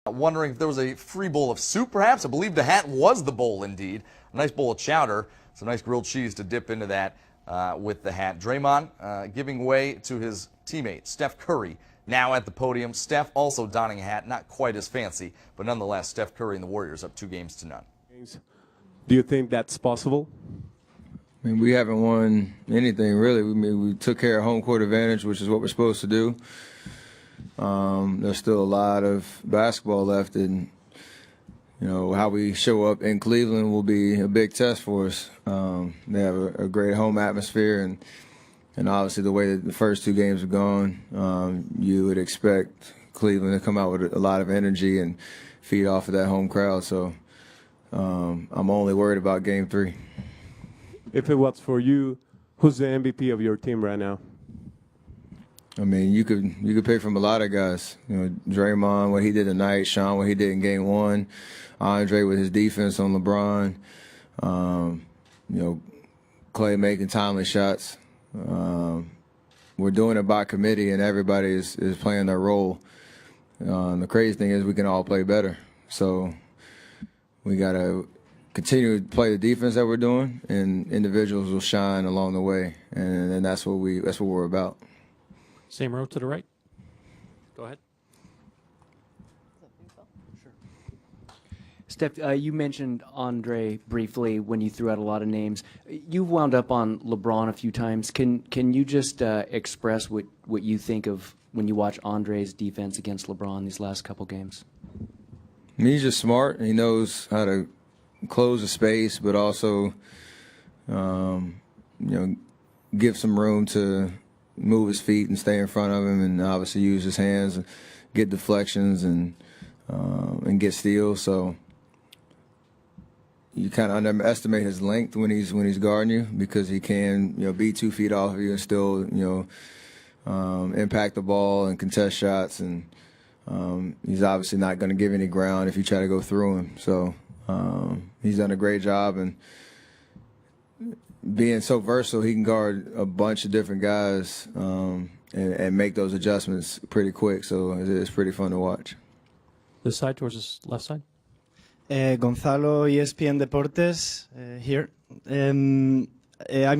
Wondering if there was a free bowl of soup, perhaps. I believe the hat was the bowl, indeed. A nice bowl of chowder, some nice grilled cheese to dip into that with the hat. Draymond giving way to his teammate, Steph Curry, now at the podium. Steph also donning a hat, not quite as fancy, but nonetheless, Steph Curry and the Warriors up 2-0. Do you think that's possible? I mean, we haven't won anything, really. We took care of home court advantage, which is what we're supposed to do. There's still a lot of basketball left, and how we show up in Cleveland will be a big test for us. They have a great home atmosphere, and obviously the way that the first two games have gone, you would expect Cleveland to come out with a lot of energy and feed off of that home crowd. So I'm only worried about Game 3. If it was for you, who's the MVP of your team right now? I mean, you could pick from a lot of guys. Draymond, what he did tonight. Sean, what he did in Game 1. Andre with his defense on LeBron. Clay making timely shots. We're doing it by committee, and everybody is playing their role. The crazy thing is we can all play better. So we got to continue to play the defense that we're doing, and individuals will shine along the way, and that's what we're about. Same row to the right. Go ahead. Steph, you mentioned Andre briefly when you threw out a lot of names. You've wound up on LeBron a few times. Can you just express what you think of when you watch Andre's defense against LeBron these last couple games? I mean, he's just smart, and he knows how to close the space, but also, give some room to move his feet and stay in front of him, and obviously use his hands and get deflections and get steals. So you kind of underestimate his length when he's guarding you, because he can be 2 feet off of you and still impact the ball and contest shots, and he's obviously not going to give any ground if you try to go through him. So he's done a great job, and being so versatile, he can guard a bunch of different guys and make those adjustments pretty quick. So it's pretty fun to watch. This side towards this left side. Gonzalo, ESPN Deportes, here. I'm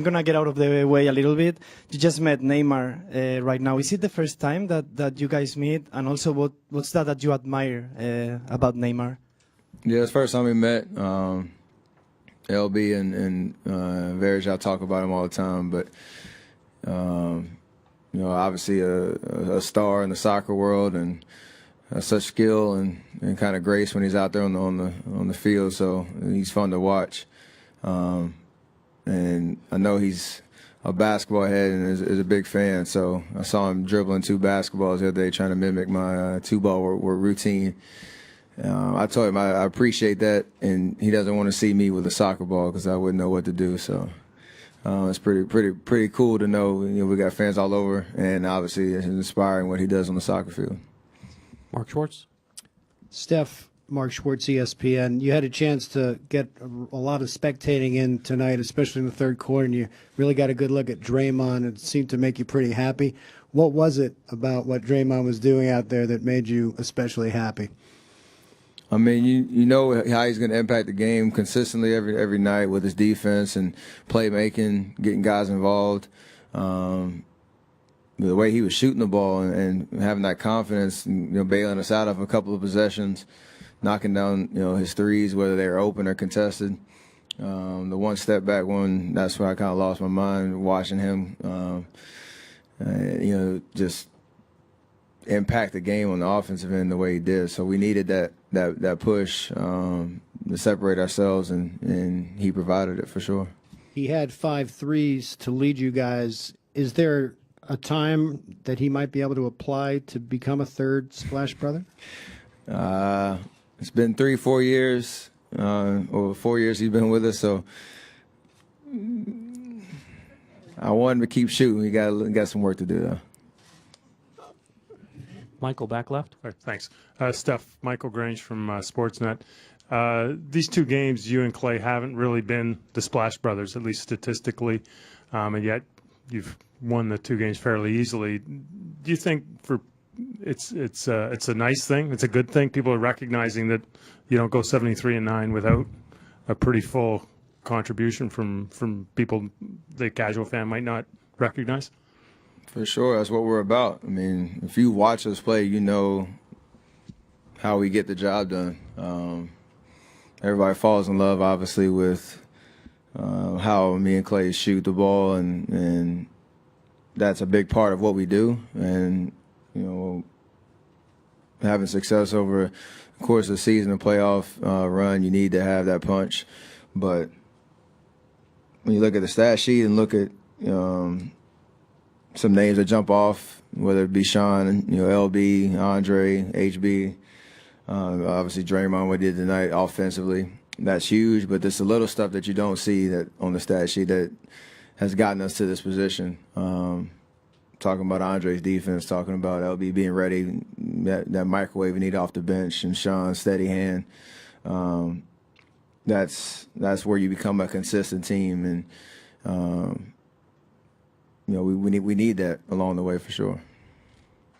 going to get out of the way a little bit. You just met Neymar right now. Is it the first time that you guys meet? And also, what's that you admire about Neymar? Yeah, it's the first time we met. LB and Verge, I talk about him all the time, but obviously a star in the soccer world, and such skill and kind of grace when he's out there on the field. So he's fun to watch, and I know he's a basketball head and is a big fan. So I saw him dribbling 2 basketballs the other day, trying to mimic my 2-ball routine. I told him I appreciate that, and he doesn't want to see me with a soccer ball because I wouldn't know what to do. So it's pretty cool to know. We got fans all over, and obviously it's inspiring what he does on the soccer field. Mark Schwartz. Steph, Mark Schwartz, ESPN. You had a chance to get a lot of spectating in tonight, especially in the third quarter, and you really got a good look at Draymond. It seemed to make you pretty happy. What was it about what Draymond was doing out there that made you especially happy? I mean, you know how he's going to impact the game consistently every night with his defense and playmaking, getting guys involved. The way he was shooting the ball and having that confidence, and, bailing us out of a couple of possessions, knocking down his threes, whether they were open or contested. The one step back one, that's where I kind of lost my mind watching him. Just impact the game on the offensive end the way he did. So we needed that push to separate ourselves, and he provided it for sure. He had 5 threes to lead you guys. Is there a time that he might be able to apply to become a third Splash Brother? It's been 3-4 years, or 4 years he's been with us, so I want him to keep shooting. We got some work to do, though. Michael, back left. All right, thanks. Steph, Michael Grange from Sportsnet. These 2 games, you and Clay haven't really been the Splash Brothers, at least statistically, and yet you've won the 2 games fairly easily. Do you think for it's a nice thing. It's a good thing. People are recognizing that you don't go 73-9 without a pretty full contribution from people the casual fan might not recognize. For sure, that's what we're about. I mean, if you watch us play, you know how we get the job done. Everybody falls in love, obviously, with how me and Clay shoot the ball, and that's a big part of what we do. And, you know, having success over the course of the season and playoff run, you need to have that punch. But when you look at the stat sheet and look at some names that jump off, whether it be Sean, you know, LB, Andre, HB, obviously Draymond, what he did tonight offensively, that's huge. But there's a little stuff that you don't see that on the stat sheet that has gotten us to this position. Talking about Andre's defense, talking about LB being ready, that microwave we need off the bench, and Sean's steady hand. That's where you become a consistent team, and you know, we need that along the way for sure.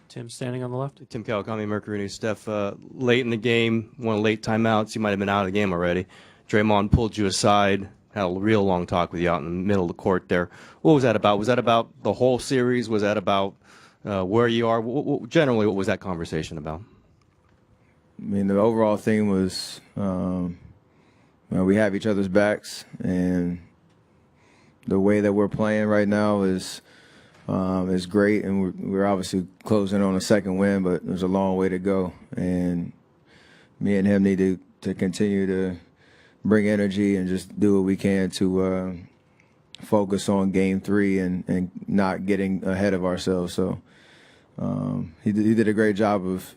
Tim standing on the left. Tim Kawakami, Mercury News. Steph, late in the game, one of the late timeouts, you might have been out of the game already. Draymond pulled you aside, had a real long talk with you out in the middle of the court there. What was that about? Was that about the whole series? Was that about where you are? Generally, what was that conversation about? I mean, the overall theme was we have each other's backs, and the way that we're playing right now is great, and we're obviously closing on a second win, but there's a long way to go. And me and him need to continue to bring energy and just do what we can to focus on Game 3 and not getting ahead of ourselves. So he did a great job of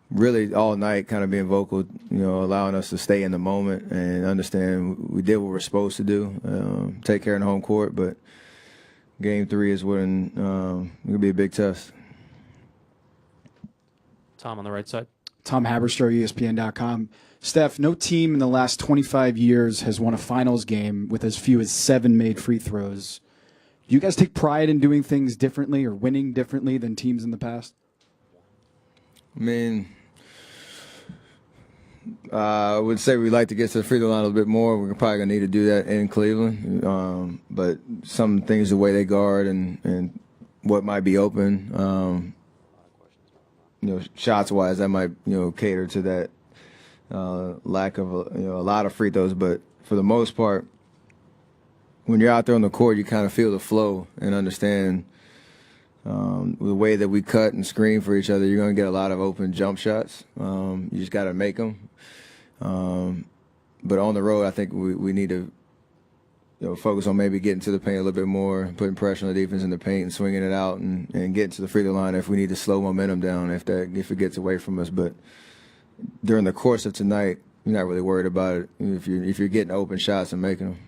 really all night kind of being vocal, you know, allowing us to stay in the moment and understand we did what we're supposed to do, take care of the home court, but Game 3 is when it'll be a big test. Tom on the right side. Tom Haberstroh, ESPN.com. Steph, no team in the last 25 years has won a finals game with as few as 7 made free throws. Do you guys take pride in doing things differently or winning differently than teams in the past? I mean, I would say we'd like to get to the free throw line a little bit more. We're probably going to need to do that in Cleveland. But some things, the way they guard and what might be open, you know, shots-wise, that might, you know, cater to that lack of, you know, a lot of free throws. But for the most part, when you're out there on the court, you kind of feel the flow and understand the way that we cut and screen for each other. You're going to get a lot of open jump shots. You just got to make them. But on the road, I think we need to, you know, focus on maybe getting to the paint a little bit more, putting pressure on the defense in the paint and swinging it out and getting to the free throw line if we need to slow momentum down if it gets away from us. But during the course of tonight, you're not really worried about it if you're getting open shots and making them.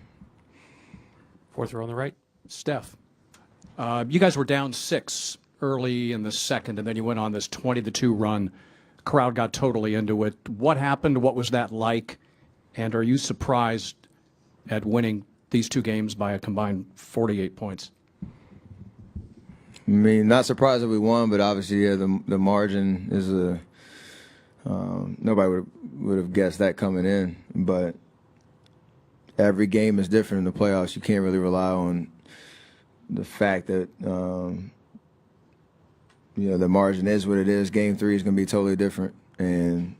Fourth row on the right. Steph, you guys were down 6 early in the second, and then you went on this 20-2 run. Crowd got totally into it. What happened? What was that like? And are you surprised at winning these 2 games by a combined 48 points? I mean, not surprised that we won, but obviously, yeah, the margin is nobody would have guessed that coming in. But every game is different in the playoffs. You can't really rely on the fact that you know, the margin is what it is. Game 3 is going to be totally different, and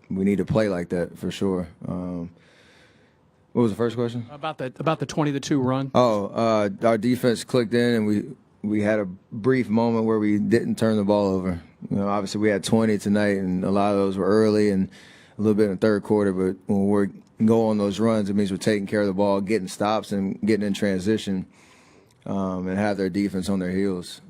we need to play like that for sure. What was the first question? About the 20-2 run. Oh, our defense clicked in, and we had a brief moment where we didn't turn the ball over. You know, obviously we had 20 tonight, and a lot of those were early and a little bit in the third quarter. But when we go on those runs, it means we're taking care of the ball, getting stops, and getting in transition, and have their defense on their heels.